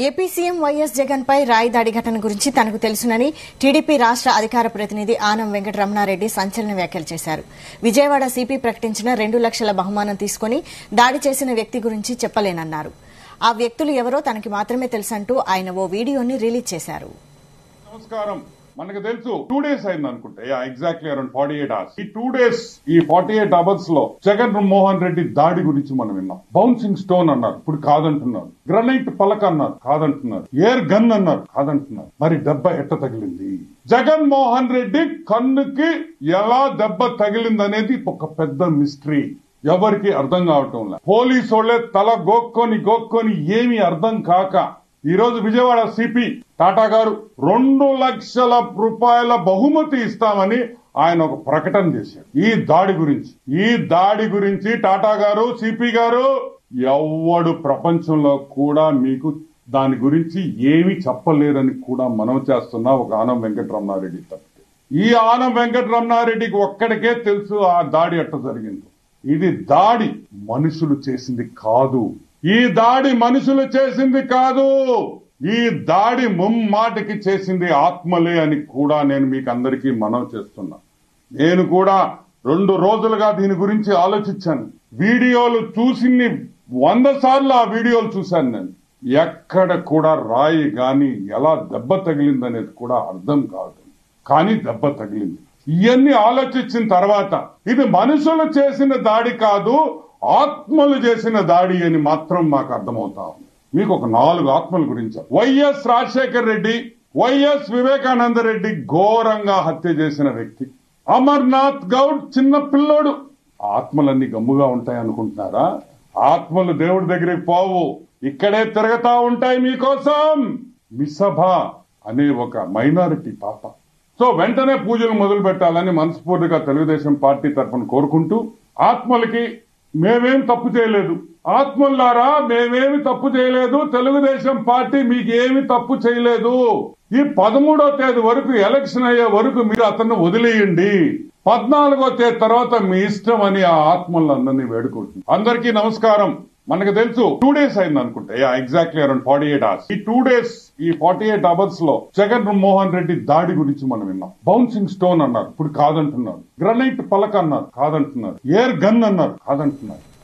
AP CM YS Jagan పై రాయి దాడి ఘటన గురించి తనకు తెలుసునని టీడీపీ రాష్ట్ర అధికార ప్రతినిధి ఆనం వెంకటరమణారెడ్డి సంచలన వ్యాఖ్యలు చేశారు. విజయవాడ సిపి ప్రకటించిన 2 లక్షల బహుమానం తీసుకుని దాడి చేసిన వ్యక్తి గురించి చెప్పలేనన్నారు. ఆ వ్యక్తులు ఎవరో తనకి మాత్రమే తెలుసంటూ ఆయన ఓ వీడియోని రిలీజ్ చేశారు. నమస్కారం. మనకు తెలుసు 2 days అయింది అనుకుంటే ఎగ్జాక్ట్లీ అరౌండ్ 48 hours. ఈ 2 days ఈ 48 hours లో జగన్ మోహన్ రెడ్డి దాడి గురించి మనం విన్నాం. బౌన్సింగ్ స్టోన్ అన్నారు, ఇప్పుడు కాదంటున్నారు. గ్రనైట్ పలక అన్నారు, కాదంటున్నారు. ఎయిర్ గన్ అన్నారు, కాదంటున్నారు. మరి దెబ్బ ఎట్ట తగిలింది? జగన్ మోహన్ రెడ్డి కన్నుకి ఎలా దెబ్బ తగిలిందనేది ఒక పెద్ద మిస్టరీ. ఎవరికి అర్థం కావటం లేదు. పోలీసు వాళ్ళే తల గోక్కొని ఏమీ అర్థం కాక ఈ రోజు విజయవాడ సిపి టాటా గారు 2 లక్షల రూపాయల బహుమతి ఇస్తామని ఆయన ఒక ప్రకటన చేశారు. ఈ దాడి గురించి టాటా గారు, సిపి గారు ఎవడు ప్రపంచంలో కూడా మీకు దాని గురించి ఏమీ చెప్పలేరని కూడా మనం చేస్తున్నా ఒక ఆనం వెంకటరమణారెడ్డి తప్పితే. ఈ ఆనం వెంకటరమణారెడ్డికి ఒక్కడికే తెలుసు ఆ దాడి ఎట్ట జరిగిందో. ఇది దాడి మనుషులు చేసింది కాదు. ఈ దాడి మనుషులు చేసింది కాదు. ఈ దాడి ముమ్మాటికి చేసింది ఆత్మలే అని కూడా నేను మీకు అందరికీ మనవి చేస్తున్నా. నేను కూడా 2 రోజులుగా దీని గురించి ఆలోచించాను. వీడియోలు చూసి 100 సార్లు ఆ వీడియోలు చూశాను నేను. ఎక్కడ కూడా రాయి గాని ఎలా దెబ్బ తగిలిందనేది కూడా అర్థం కాదు. కానీ దెబ్బ తగిలింది. ఇవన్నీ ఆలోచించిన తర్వాత ఇది మనుషులు చేసిన దాడి కాదు, ఆత్మలు చేసిన దాడి అని మాత్రం మాకు అర్థమవుతా ఉంది. మీకు ఒక 4 ఆత్మల గురించి. వైఎస్ రాజశేఖర రెడ్డి, వైఎస్ వివేకానంద రెడ్డి ఘోరంగా హత్య చేసిన వ్యక్తి. అమర్నాథ్ గౌడ్ చిన్న పిల్లోడు. ఆత్మలన్నీ గమ్ముగా ఉంటాయి అనుకుంటున్నారా? ఆత్మలు దేవుడి దగ్గరికి పోవు, ఇక్కడే తిరుగుతా ఉంటాయి మీకోసం. మిసభ అనే ఒక మైనారిటీ పాప. సో వెంటనే పూజలు మొదలు పెట్టాలని మనస్ఫూర్తిగా తెలుగుదేశం పార్టీ తరఫున కోరుకుంటూ, ఆత్మలకి మేమేం తప్పు చేయలేదు, ఆత్మల్లారా మేమేమి తప్పు చేయలేదు, తెలుగుదేశం పార్టీ మీకేమి తప్పు చేయలేదు. ఈ 13వ తేదీ వరకు ఎలక్షన్ అయ్యే వరకు మీరు అతన్ని వదిలేయండి. 14వ తేదీ తర్వాత మీ ఇష్టం అని ఆ ఆత్మలందరినీ వేడుకుంటుంది. అందరికీ నమస్కారం. మనకు తెలుసు 2 days అయింది అనుకుంటే ఎగ్జాక్ట్లీ అరౌండ్ 48 hours. ఈ 2 days ఈ 48 hours లో జగన్ మోహన్ రెడ్డి దాడి గురించి మనం విన్నాం. బౌన్సింగ్ స్టోన్ అన్నారు, ఇప్పుడు కాదంటున్నారు. గ్రనైట్ పలక అన్నారు, కాదంటున్నారు. ఎయిర్ గన్ అన్నారు, కాదంటున్నారు.